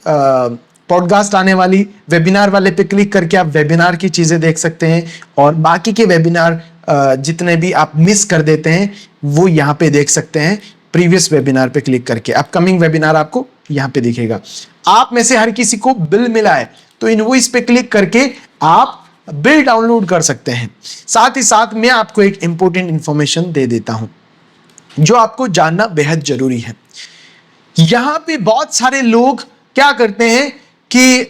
पॉडकास्ट आने वाली वेबिनार वाले पे क्लिक करके आप वेबिनार की चीज़ें देख सकते हैं। और बाकी के वेबिनार जितने भी आप मिस कर देते हैं वो यहाँ पे देख सकते हैं, प्रीवियस वेबिनार पे क्लिक करके। अपकमिंग वेबिनार आपको यहाँ पे दिखेगा। आप में से हर किसी को बिल मिला है तो इनवॉइस पे क्लिक करके आप बिल डाउनलोड कर सकते हैं। साथ ही साथ मैं आपको एक इंपॉर्टेंट इंफॉर्मेशन दे देता हूं जो आपको जानना बेहद जरूरी है। यहां पे बहुत सारे लोग क्या करते हैं कि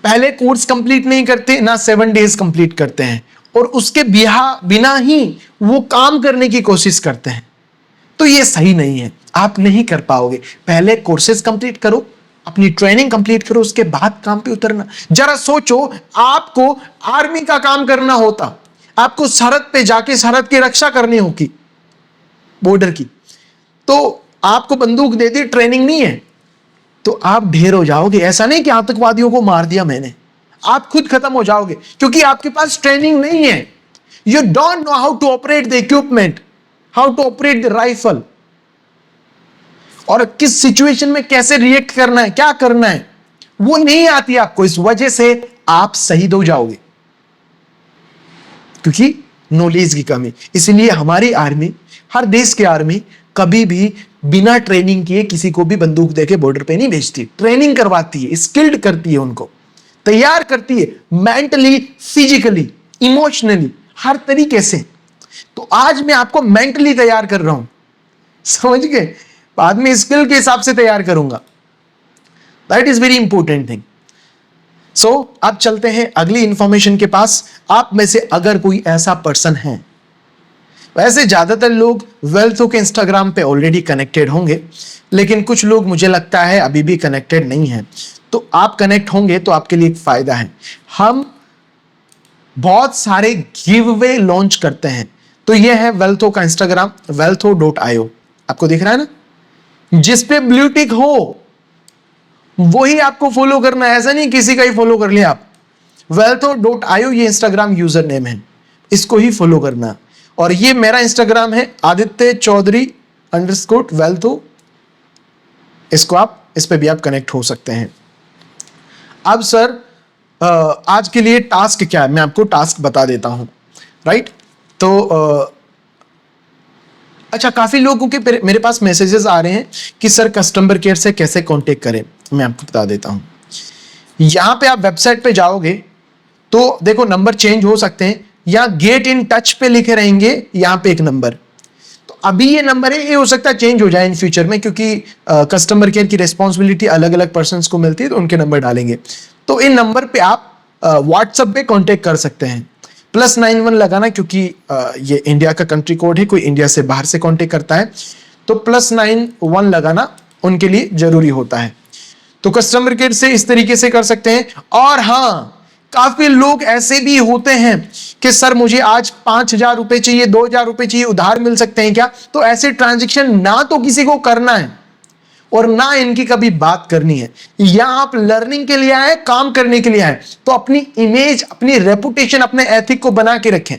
पहले कोर्स कंप्लीट नहीं करते, ना 7 डेज कंप्लीट करते हैं, और उसके बिना ही वो काम करने की कोशिश करते हैं। तो ये सही नहीं है, आप नहीं कर पाओगे। पहले कोर्सेज कंप्लीट करो, अपनी ट्रेनिंग कंप्लीट करो, उसके बाद काम पे उतरना। जरा सोचो, आपको आर्मी का काम करना होता, आपको सरहद पे जाके सरहद की रक्षा करनी होगी, बॉर्डर की, तो आपको बंदूक दे दी, ट्रेनिंग नहीं है, तो आप ढेर हो जाओगे। ऐसा नहीं कि आतंकवादियों को मार दिया मैंने, आप खुद खत्म हो जाओगे क्योंकि आपके पास ट्रेनिंग नहीं है। You don't know how to operate the equipment, how to operate the rifle, और किस सिचुएशन में कैसे रिएक्ट करना है, क्या करना है, वो नहीं आती आपको। इस वजह से आप शहीद हो जाओगे क्योंकि नॉलेज की कमी। इसलिए हमारी आर्मी, हर देश की आर्मी कभी भी बिना ट्रेनिंग किए किसी को भी बंदूक देके बॉर्डर पे नहीं भेजती। ट्रेनिंग करवाती है, स्किल्ड करती है, उनको तैयार करती है, मेंटली, फिजिकली, इमोशनली, हर तरीके से। तो आज मैं आपको मेंटली तैयार कर रहा हूं, समझ गए? बाद में स्किल के हिसाब से तैयार करूंगा। That is very important thing. So अब चलते हैं अगली इंफॉर्मेशन के पास। आप में से अगर कोई ऐसा पर्सन है, वैसे ज्यादातर लोग वेल्थो के इंस्टाग्राम पे ऑलरेडी कनेक्टेड होंगे, लेकिन कुछ लोग मुझे लगता है अभी भी कनेक्टेड नहीं है, तो आप कनेक्ट होंगे तो आपके लिए एक फायदा है। हम बहुत सारे गिव अवे लॉन्च करते हैं। तो यह है वेल्थो का इंस्टाग्राम, wealtho.io, आपको दिख रहा है ना, जिस पे ब्लू टिक हो वही आपको फॉलो करना है, ऐसा नहीं किसी का ही फॉलो कर लिया आप। wealtho.io ये इंस्टाग्राम यूजर नेम है, इसको ही फॉलो करना। और ये मेरा इंस्टाग्राम है आदित्य चौधरी _wealtho, इसको आप, इस पे भी आप कनेक्ट हो सकते हैं। अब सर आज के लिए टास्क क्या है, मैं आपको टास्क बता देता हूं, राइट? तो अच्छा, काफी लोगों के मेरे पास मैसेजेस आ रहे हैं कि सर कस्टमर केयर से कैसे कांटेक्ट करें। मैं आपको बता देता हूं। यहां पे आप वेबसाइट पे जाओगे तो देखो नंबर चेंज हो सकते हैं, या गेट इन टच पे लिखे रहेंगे यहां पे एक नंबर। तो अभी ये नंबर है, ये हो सकता है चेंज हो जाए इन फ्यूचर में, क्योंकि कस्टमर केयर की रिस्पॉन्सिबिलिटी अलग अलग पर्सन को मिलती है, तो उनके नंबर डालेंगे। तो इन नंबर पे आप व्हाट्सएप पे कांटेक्ट कर सकते हैं। +91 लगाना, क्योंकि ये इंडिया का कंट्री कोड है, कोई इंडिया से बाहर से कांटेक्ट करता है तो +91 लगाना उनके लिए जरूरी होता है। तो कस्टमर केयर से इस तरीके से कर सकते हैं। और हाँ, काफी लोग ऐसे भी होते हैं कि सर मुझे आज 5,000 रुपए चाहिए, 2,000 रुपए चाहिए, उधार मिल सकते हैं क्या? तो ऐसे ट्रांजेक्शन ना तो किसी को करना है और ना इनकी कभी बात करनी है। यहां आप लर्निंग के लिए आए, काम करने के लिए आए, तो अपनी इमेज, अपनी रेपुटेशन, अपने एथिक को बना के रखें।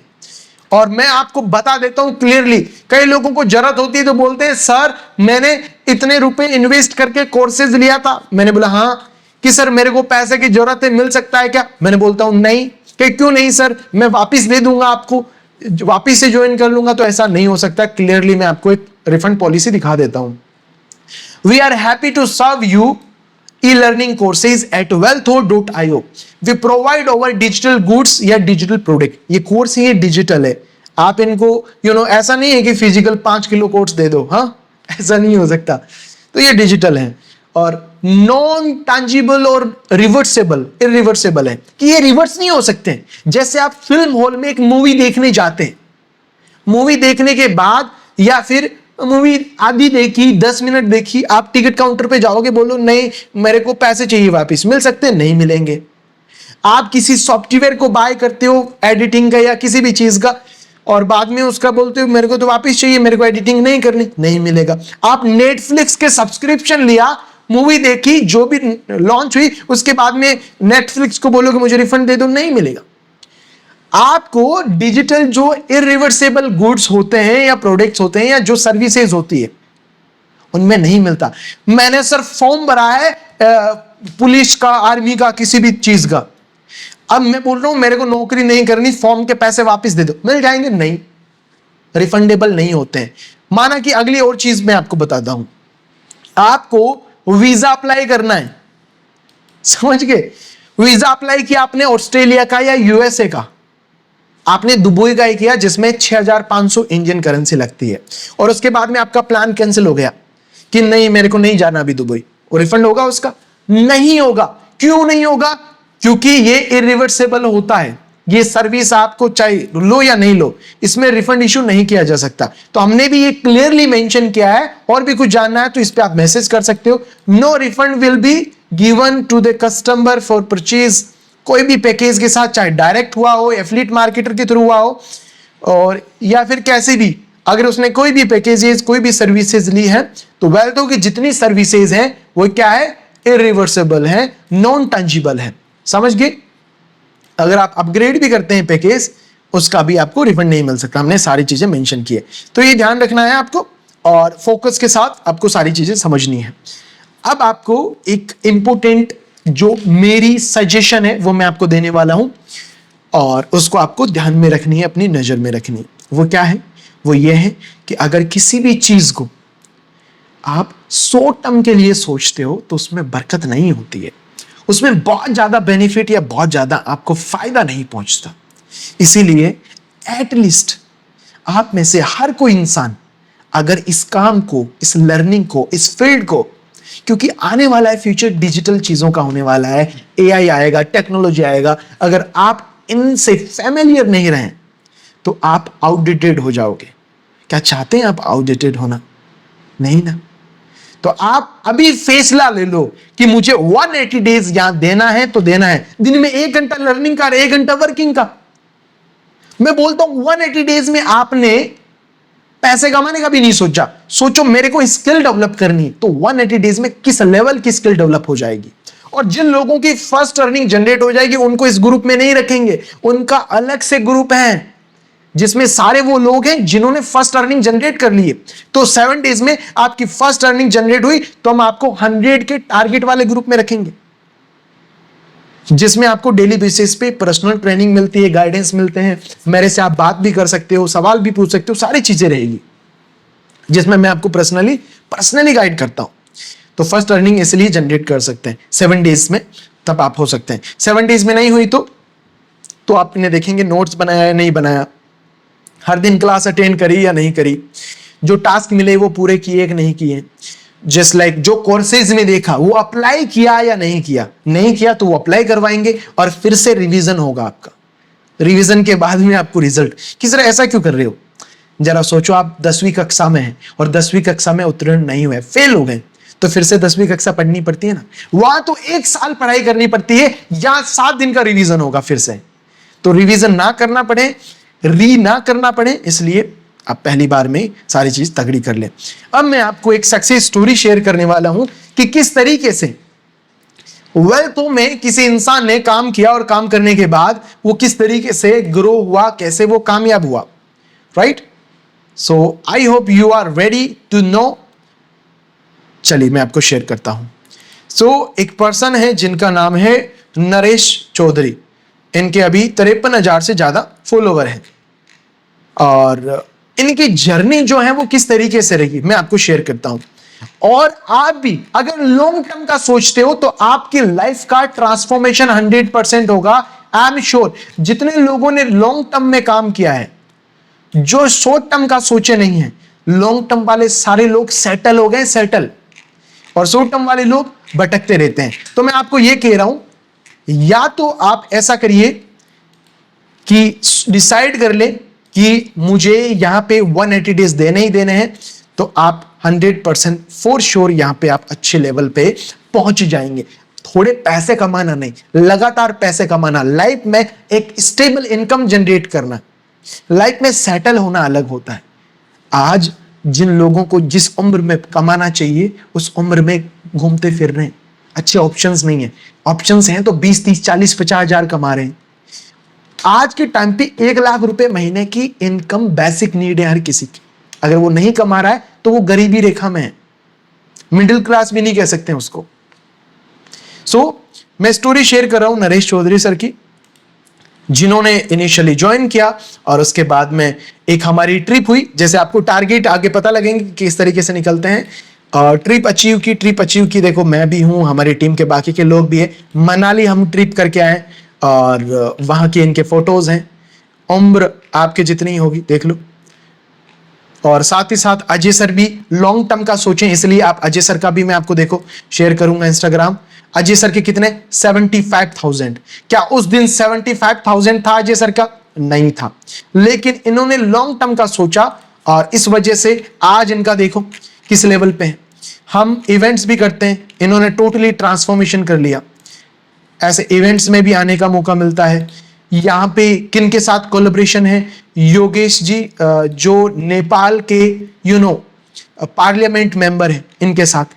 और मैं आपको बता देता हूं क्लियरली, कई लोगों को जरूरत होती है तो बोलते हैं सर मैंने इतने रुपए इन्वेस्ट करके कोर्सेज लिया था। मैंने बोला हाँ, कि सर मेरे को पैसे की जरूरत है, मिल सकता है क्या? मैंने बोलता हूं नहीं। कि क्यों नहीं सर, मैं वापिस दे दूंगा आपको, वापिस से ज्वाइन कर लूंगा। तो ऐसा नहीं हो सकता। क्लियरली मैं आपको एक रिफंड पॉलिसी दिखा देता हूं। We are happy to serve you e-learning courses at wealtho.io. We provide our digital goods या digital product. ये कोर्स ही डिजिटल है। आप इनको ऐसा नहीं है कि फिजिकल 5 किलो कोर्स दे दो, हाँ, ऐसा नहीं हो सकता। तो ये डिजिटल है और नॉन टैंजिबल और रिवर्सेबल, इरिवर्सेबल है, कि ये रिवर्स नहीं हो सकते। जैसे आप फिल्म हॉल में एक मूवी देखने जाते हैं, मूवी देखने के बाद या फिर मूवी आधी देखी, 10 मिनट देखी, आप टिकट काउंटर पे जाओगे, बोलो नहीं मेरे को पैसे चाहिए वापस, मिल सकते हैं? नहीं मिलेंगे। आप किसी सॉफ्टवेयर को बाय करते हो एडिटिंग का या किसी भी चीज का, और बाद में उसका बोलते हो मेरे को तो वापस चाहिए, मेरे को एडिटिंग नहीं करनी, नहीं मिलेगा। आप नेटफ्लिक्स के सब्सक्रिप्शन लिया, मूवी देखी, जो भी लॉन्च हुई, उसके बाद में नेटफ्लिक्स को बोलोगे मुझे रिफंड दे दो, नहीं मिलेगा। आपको डिजिटल जो इरिवर्सेबल गुड्स होते हैं या प्रोडक्ट्स होते हैं या जो सर्विसेज होती है उनमें नहीं मिलता। मैंने सर फॉर्म भरा है पुलिस का, आर्मी का, किसी भी चीज का, अब मैं बोल रहा हूं मेरे को नौकरी नहीं करनी, फॉर्म के पैसे वापस दे दो, मिल जाएंगे? नहीं, रिफंडेबल नहीं होते हैं। माना कि अगली और चीज मैं आपको बताता हूं, आपको वीजा अप्लाई करना है, समझ गए? वीजा अप्लाई किया आपने ऑस्ट्रेलिया का या यूएसए का, आपने दुबई का ही किया जिसमें 6500 इंडियन करेंसी लगती है, और उसके बाद में आपका प्लान कैंसिल हो गया कि नहीं मेरे को नहीं जाना अभी दुबई, वो रिफंड होगा उसका? नहीं होगा। क्यों नहीं होगा? क्योंकि ये इरिवर्सेबल होता है। ये सर्विस आपको चाहे लो या नहीं लो, इसमें रिफंड इशू नहीं किया जा सकता। तो हमने भी ये क्लियरली मेंशन किया है। और भी कुछ जानना है तो इस पे आप मैसेज कर सकते हो। No refund will be given to the customer for purchase. कोई भी पैकेज के साथ, चाहे डायरेक्ट हुआ हो, एफिलिएट मार्केटर के थ्रू हुआ हो, और या फिर कैसे भी, अगर उसने कोई भी पैकेजेस, कोई भी सर्विसेज ली है, तो वेल्थो की जितनी सर्विसेज हैं वो क्या है? इरिवर्सेबल है, नॉन टंजिबल है। समझ गए? अगर आप अपग्रेड भी करते हैं पैकेज, उसका भी आपको रिफंड नहीं मिल सकता। हमने सारी चीजें मेंशन की है, तो ये ध्यान रखना है आपको, और फोकस के साथ आपको सारी चीजें समझनी है। अब आपको एक इंपॉर्टेंट जो मेरी सजेशन है वो मैं आपको देने वाला हूं, और उसको आपको ध्यान में रखनी है, अपनी नजर में रखनी है। वो क्या है? वो ये है कि अगर किसी भी चीज को आप शॉर्ट टर्म के लिए सोचते हो तो उसमें बरकत नहीं होती है, उसमें बहुत ज्यादा बेनिफिट या बहुत ज्यादा आपको फायदा नहीं पहुंचता। इसीलिए एटलीस्ट आप में से हर कोई इंसान अगर इस काम को, इस लर्निंग को, इस फील्ड को, क्योंकि आने वाला है फ्यूचर डिजिटल चीजों का होने वाला है, एआई आएगा, टेक्नोलॉजी आएगा, अगर आप इनसे फैमिलियर नहीं रहें तो आप आउटडेटेड हो जाओगे। क्या चाहते हैं आप आउटडेटेड होना? नहीं ना। तो आप अभी फैसला ले लो कि मुझे 180 डेज यहां देना है तो देना है। दिन में 1 घंटा लर्निंग का, 1 घंटा वर्किंग का। मैं बोलता हूं 180 डेज में आपने पैसे कमाने का भी नहीं सोचा, सोचो मेरे को स्किल डेवलप करनी है, तो 180 डेज में किस लेवल की स्किल डेवलप हो जाएगी। और जिन लोगों की फर्स्ट अर्निंग जनरेट हो जाएगी उनको इस ग्रुप में नहीं रखेंगे, उनका अलग से ग्रुप है जिसमें सारे वो लोग हैं जिन्होंने फर्स्ट अर्निंग जनरेट कर ली है। तो 7 डेज में आपकी फर्स्ट अर्निंग जनरेट हुई तो हम आपको 100 के टारगेट वाले ग्रुप में रखेंगे, जिसमें आपको डेली बेसिस पे पर्सनल ट्रेनिंग मिलती है, गाइडेंस मिलते हैं, मेरे से आप बात भी कर सकते हो, सवाल भी पूछ सकते हो, सारी चीजें रहेगी जिसमें मैं आपको पर्सनली गाइड करता हूं। तो फर्स्ट अर्निंग इसलिए जनरेट कर सकते हैं 7 डेज में, तब आप हो सकते हैं। 7 डेज में नहीं हुई तो आपने देखेंगे नोट्स बनाया या नहीं बनाया, हर दिन क्लास अटेंड करी या नहीं करी, जो टास्क मिले वो पूरे किए कि नहीं किए, जस्ट लाइक जो कोर्सेज में देखा वो अप्लाई किया या नहीं किया। नहीं किया तो वो अप्लाई करवाएंगे और फिर से रिवीजन होगा आपका। रिवीजन के बाद में आपको रिजल्ट। किस तरह ऐसा क्यों कर रहे हो? जरा सोचो, आप 10वीं कक्षा में हैं और 10वीं कक्षा में उत्तीर्ण नहीं हुए, फेल हो गए, तो फिर से 10वीं कक्षा पढ़नी पड़ती है ना। वहां तो 1 साल पढ़ाई करनी पड़ती है, यहां 7 दिन का रिवीजन होगा फिर से। तो रिवीजन ना करना पड़े, ना करना पड़े, इसलिए आप पहली बार में सारी चीज तगड़ी कर ले। अब मैं आपको एक सक्सेस स्टोरी शेयर करने वाला हूं कि किस तरीके से वेल्थो में किसी इंसान ने काम किया और काम करने के बाद वो किस तरीके से ग्रो हुआ, कैसे वो कामयाब हुआ। Right? So I hope you are ready to know. चलिए मैं आपको शेयर करता हूं। सो एक पर्सन है जिनका नाम है नरेश चौधरी। इनके अभी 53,000 से ज्यादा फॉलोवर हैं, और इनकी जर्नी जो है वो किस तरीके से रही मैं आपको शेयर करता हूं। और आप भी अगर लॉन्ग टर्म का सोचते हो तो आपकी लाइफ का ट्रांसफॉर्मेशन 100% होगा। आई एम श्योर जितने लोगों ने लॉन्ग टर्म में काम किया है, जो शॉर्ट टर्म का सोचे नहीं है, लॉन्ग टर्म वाले सारे लोग सेटल हो गए, सेटल, और शॉर्ट टर्म वाले लोग भटकते रहते हैं। तो मैं आपको यह कह रहा हूं, या तो आप ऐसा करिए कि डिसाइड कर ले कि मुझे यहां पे 180 डेज देने ही देने हैं, तो आप 100% फॉर श्योर यहां पे आप अच्छे लेवल पे पहुंच जाएंगे। थोड़े पैसे कमाना नहीं, लगातार पैसे कमाना, लाइफ में एक स्टेबल इनकम जनरेट करना, लाइफ में सेटल होना अलग होता है। आज जिन लोगों को जिस उम्र में कमाना चाहिए उस उम्र में घूमते फिर रहे हैं, अच्छे ऑप्शंस नहीं है। ऑप्शंस हैं तो 20, 30, 40, 50 हजार कमा रहे हैं। आज के टाइम पे 1 लाख रुपए महीने की इनकम बेसिक नीड है हर किसी की। अगर वो नहीं कमा रहा है तो वो गरीबी रेखा में है, मिडिल क्लास भी नहीं कह सकते उसको। मैं स्टोरी शेयर कर रहा हूं नरेश चौधरी सर की, जिन्होंने इनिशियली ज्वाइन किया और उसके बाद में एक हमारी ट्रिप हुई। जैसे आपको टारगेट आगे पता लगेंगे कि किस तरीके से निकलते हैं। ट्रिप अचीव की देखो, मैं भी हूं, हमारी टीम के बाकी के लोग भी है। मनाली हम ट्रिप करके आए और वहां के इनके फोटोज हैं। उम्र आपके जितनी होगी देख लो। और साथ ही साथ अजय सर भी लॉन्ग टर्म का सोचें, इसलिए आप अजय सर का भी मैं आपको देखो शेयर करूंगा इंस्टाग्राम। अजय सर के कितने 75,000। क्या उस दिन 75,000 था अजय सर का? नहीं था, लेकिन इन्होंने लॉन्ग टर्म का सोचा और इस वजह से आज इनका देखो किस लेवल पे है। हम इवेंट्स भी करते हैं, इन्होंने टोटली ट्रांसफॉर्मेशन कर लिया। ऐसे इवेंट्स में भी आने का मौका मिलता है। यहाँ पे किन के साथ कोलैबोरेशन है? योगेश जी जो नेपाल के पार्लियामेंट मेंबर हैं, इनके साथ।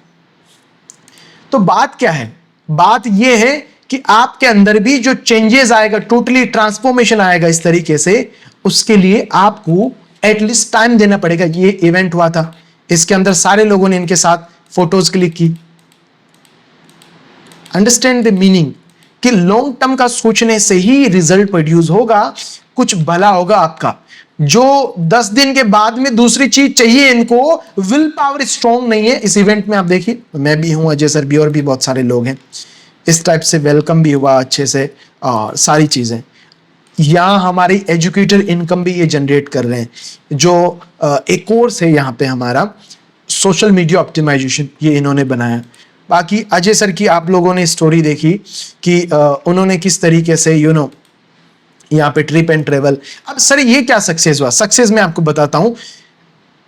तो बात क्या है? बात यह है कि आपके अंदर भी जो चेंजेस आएगा, टोटली ट्रांसफॉर्मेशन आएगा इस तरीके से, उसके लिए आपको एटलीस्ट टाइम देना पड़ेगा। ये इवेंट हुआ था, इसके अंदर सारे लोगों ने इनके साथ फोटोज क्लिक की। अंडरस्टैंड द मीनिंग कि लॉन्ग टर्म का सोचने से ही रिजल्ट प्रोड्यूस होगा, कुछ भला होगा आपका। जो 10 दिन के बाद में दूसरी चीज चाहिए इनको, विल पावर स्ट्रॉन्ग नहीं है। इस इवेंट में आप देखिए, मैं भी हूं, अजय सर भी, और भी बहुत सारे लोग हैं। इस टाइप से वेलकम भी हुआ अच्छे से और सारी चीजें। यहाँ हमारी एजुकेटर इनकम भी ये जनरेट कर रहे हैं। जो एक कोर्स है यहाँ पे हमारा सोशल मीडिया ऑप्टिमाइजेशन, ये इन्होंने बनाया। बाकी अजय सर की आप लोगों ने स्टोरी देखी कि उन्होंने किस तरीके से यहाँ पे ट्रिप एंड ट्रेवल। अब सर ये क्या सक्सेस हुआ? सक्सेस मैं आपको बताता हूं।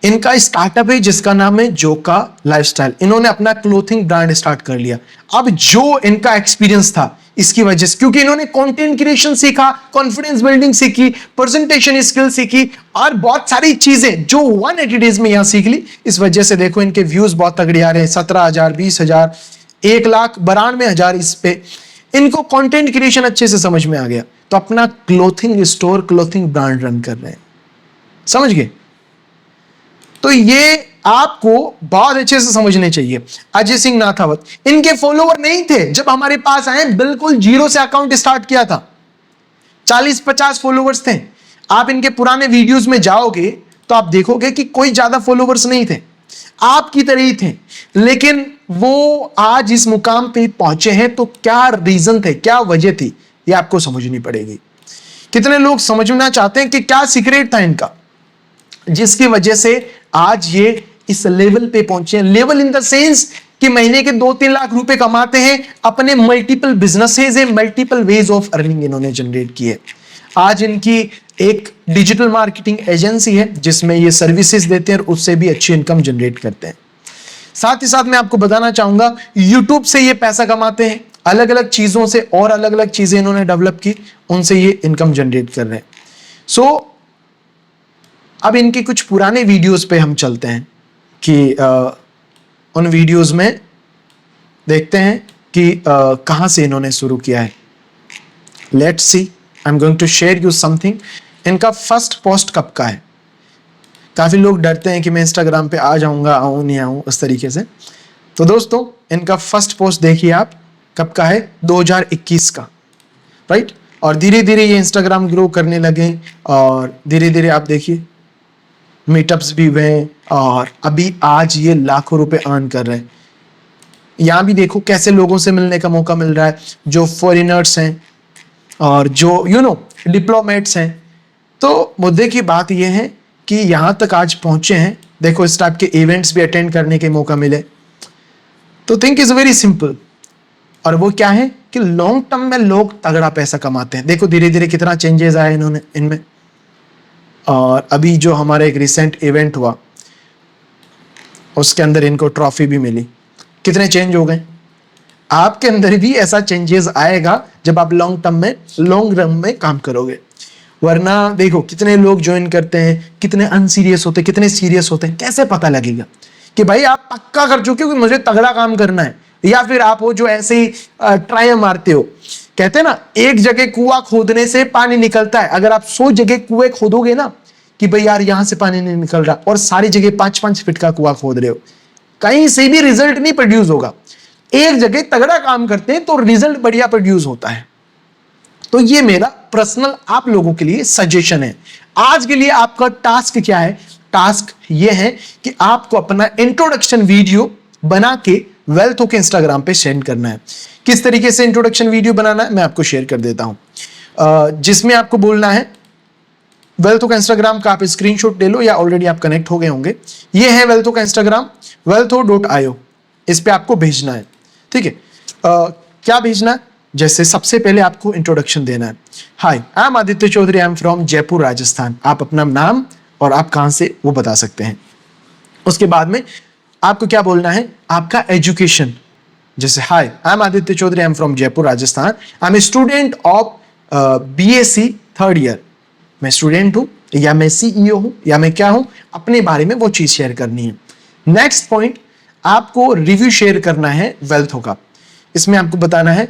इनका स्टार्टअप है जिसका नाम है जोका लाइफस्टाइल। इन्होंने अपना क्लोथिंग ब्रांड स्टार्ट कर लिया। अब जो इनका एक्सपीरियंस था इसकी वजह से, क्योंकि इन्होंने कंटेंट क्रिएशन सीखा, कॉन्फिडेंस बिल्डिंग सीखी, प्रेजेंटेशन स्किल सीखी और बहुत सारी चीजें जो 180 डेज में यहां सीख ली। इस वजह से देखो इनके व्यूज बहुत तगड़े आ रहे हैं, 17,000, 20,000, 1,92,000 इस पे। इनको कंटेंट क्रिएशन अच्छे से समझ में आ गया, तो अपना clothing store, clothing brand run कर रहे हैं। समझ गए? तो ये आपको बहुत अच्छे से समझने चाहिए। अजय सिंह नाथावत, इनके फॉलोवर नहीं थे जब हमारे पास आए, बिल्कुल जीरो से अकाउंट स्टार्ट किया था। 40-50 फॉलोवर्स थे। आप इनके पुराने वीडियोस में जाओगे तो आप देखोगे कि कोई ज्यादा फॉलोवर्स नहीं थे, आपकी तरह ही थे। लेकिन वो आज इस मुकाम पे पहुंचे हैं, तो क्या रीजन थे, क्या वजह थी, ये आपको समझनी पड़ेगी। कितने लोग समझना चाहते हैं कि क्या सीक्रेट था इनका, जिसकी वजह से आज ये इस लेवल पे पहुंचे हैं। लेवल इन द सेंस कि महीने के 2-3 लाख रुपए कमाते हैं, अपने मल्टीपल बिजनेसेस है, मल्टीपल वेज ऑफ अर्निंग इन्होंने जनरेट की है। आज इनकी एक डिजिटल मार्केटिंग एजेंसी है जिसमें ये सर्विसेज देते हैं और उससे भी अच्छी इनकम जनरेट करते हैं। साथ ही साथ मैं आपको बताना चाहूंगा, यूट्यूब से ये पैसा कमाते हैं, अलग अलग चीजों से और अलग अलग चीजें इन्होंने डेवलप की, उनसे ये इनकम जनरेट कर रहे हैं। अब इनके कुछ पुराने वीडियोस पे हम चलते हैं कि उन वीडियोस में देखते हैं कि कहां से इन्होंने शुरू किया है। Let's see, I am going to share you something. इनका फर्स्ट पोस्ट कब का है? काफी लोग डरते हैं कि मैं इंस्टाग्राम पे आ जाऊंगा, आऊं नहीं आऊं, उस तरीके से। तो दोस्तों, इनका फर्स्ट पोस्ट देखिए आप, कब का है? 2021 का, राइट। और धीरे धीरे ये इंस्टाग्राम ग्रो करने लगे और धीरे धीरे आप देखिए मीटअप्स भी हुए और अभी आज ये लाखों रुपए अर्न कर रहे हैं। यहां भी देखो कैसे लोगों से मिलने का मौका मिल रहा है, जो फॉरेनर्स हैं और जो डिप्लोमेट्स हैं। तो मुद्दे की बात यह है कि यहां तक आज पहुंचे हैं। देखो इस टाइप के इवेंट्स भी अटेंड करने के मौका मिले। तो थिंक इज वेरी सिंपल, और वो क्या है कि लॉन्ग टर्म में लोग तगड़ा पैसा कमाते हैं। देखो धीरे धीरे कितना चेंजेस आए इन्होंने इनमें। और अभी जो हमारा एक रिसेंट इवेंट हुआ उसके अंदर इनको ट्रॉफी भी मिली। कितने चेंज हो गए। आपके अंदर भी ऐसा चेंजेस आएगा जब आप लॉन्ग टर्म में, लॉन्ग रन में काम करोगे। वरना देखो कितने लोग ज्वाइन करते हैं, कितने अनसीरियस होते हैं, कितने सीरियस होते हैं, कैसे पता लगेगा कि भाई आप पक्का कर चुके हो कि मुझे तगड़ा काम करना है, या फिर आप हो जो ऐसे ही ट्राई मारते हो। कहते हैं ना, एक जगह कुआं खोदने से पानी निकलता है, अगर आप 100 जगह कुएं खोदोगे ना कि भाई यार यहां से पानी नहीं निकल रहा, और सारी जगह 5-5 फीट का कुआं खोद रहे हो, कहीं से भी रिजल्ट नहीं प्रोड्यूस होगा। एक जगह तगड़ा काम करते हैं तो रिजल्ट बढ़िया प्रोड्यूस होता है। तो ये मेरा पर्सनल आप लोगों के लिए सजेशन है। आज के लिए आपका टास्क क्या है? टास्क ये है कि आपको अपना इंट्रोडक्शन वीडियो बना के वेल्थो के इंस्टाग्राम पे सेंड करना है। किस तरीके से इंट्रोडक्शन वीडियो बनाना है मैं आपको शेयर कर देता हूं, जिसमें आपको बोलना है वेल्थो का इंस्टाग्राम का आप स्क्रीनशॉट ले लो, या ऑलरेडी आप कनेक्ट हो गए होंगे। ये है वेल्थो का इंस्टाग्राम, wealtho.io। इस पे आपको भेजना है, ठीक है। क्या भेजना है? जैसे सबसे पहले आपको इंट्रोडक्शन देना है। Hi, I am Aditya Chaudhary, I am from Jaipur Rajasthan. आप अपना नाम और आप कहां से वो बता सकते हैं। उसके बाद में आपको क्या बोलना है? आपका एजुकेशन, जैसे hi, I am Aditya Chaudhary, I am from Jaipur Rajasthan, I am a student of BSc 3rd year. मैं स्टूडेंट हूं, या मैं CEO हूं, या मैं क्या हूं, अपने बारे में वो चीज शेयर करनी है। नेक्स्ट पॉइंट, आपको रिव्यू शेयर करना है वेल्थो का। इसमें आपको बताना है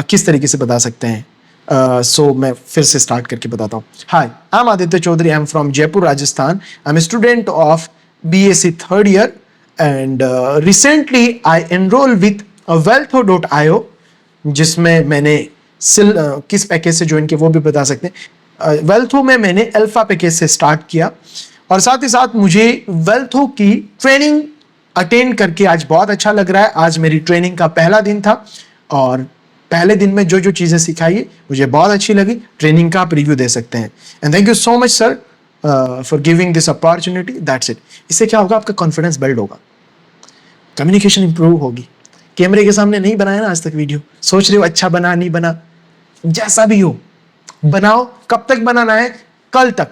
किस तरीके से बता सकते हैं। सो मैं फिर से स्टार्ट करके बताता हूँ। Hi, I am Aditya Chaudhary, I am from Jaipur Rajasthan, I am a student of BSc 3rd year and recently I enrol with wealtho.io, जिसमें मैंने किस पैकेज से ज्वाइन किया वो भी बता सकते हैं। वेल्थो में मैंने अल्फा पैकेज से स्टार्ट किया, और साथ ही साथ मुझे वेल्थो की ट्रेनिंग अटेंड करके आज बहुत अच्छा लग रहा है। आज मेरी ट्रेनिंग का पहला दिन था, और पहले दिन में जो जो चीज़ें सिखाई मुझे बहुत अच्छी लगी। ट्रेनिंग का आप रिव्यू दे सकते हैं। And thank you so much sir for giving this opportunity. That's it. इससे क्या होगा? आपका कॉन्फिडेंस बिल्ड होगा, कम्युनिकेशन इंप्रूव होगी। कैमरे के सामने नहीं बनाया ना आज तक वीडियो, सोच रहे हो अच्छा बना नहीं बना, जैसा भी हो बनाओ। कब तक बनाना है? कल तक।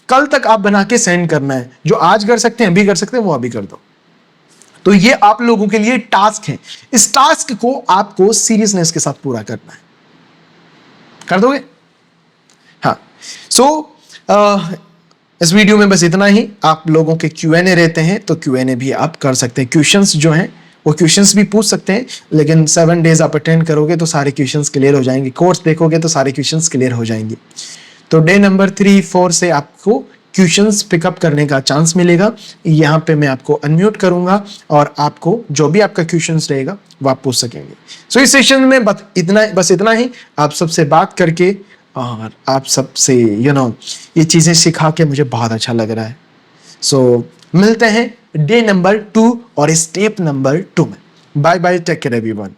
कल तक आप बना के सेंड करना है। जो आज कर सकते हैं, अभी कर सकते हैं, वो अभी कर दो। तो ये आप लोगों के लिए टास्क है। इस टास्क को आपको सीरियसनेस के साथ पूरा करना है। कर दोगे? हाँ। इस वीडियो में बस इतना ही। आप लोगों के Q&A रहते हैं, तो Q&A भी आप कर सकते हैं। क्वेश्चंस जो हैं वो क्वेश्चंस भी पूछ सकते हैं, लेकिन 7 डेज आप अटेंड करोगे तो सारे क्वेश्चंस क्लियर हो जाएंगे। कोर्स देखोगे तो सारे क्वेश्चंस क्लियर हो जाएंगे। तो डे नंबर 3-4 से आपको क्वेश्चंस पिकअप करने का चांस मिलेगा। यहाँ पे मैं आपको अनम्यूट करूंगा, और आपको जो भी आपका क्वेश्चंस रहेगा वो आप पूछ सकेंगे। सो इस सेशन में बस इतना ही। आप सबसे बात करके और आप सबसे ये चीज़ें सिखा के मुझे बहुत अच्छा लग रहा है। सो मिलते हैं डे नंबर 2 और स्टेप नंबर 2 में। Bye bye, take care everyone.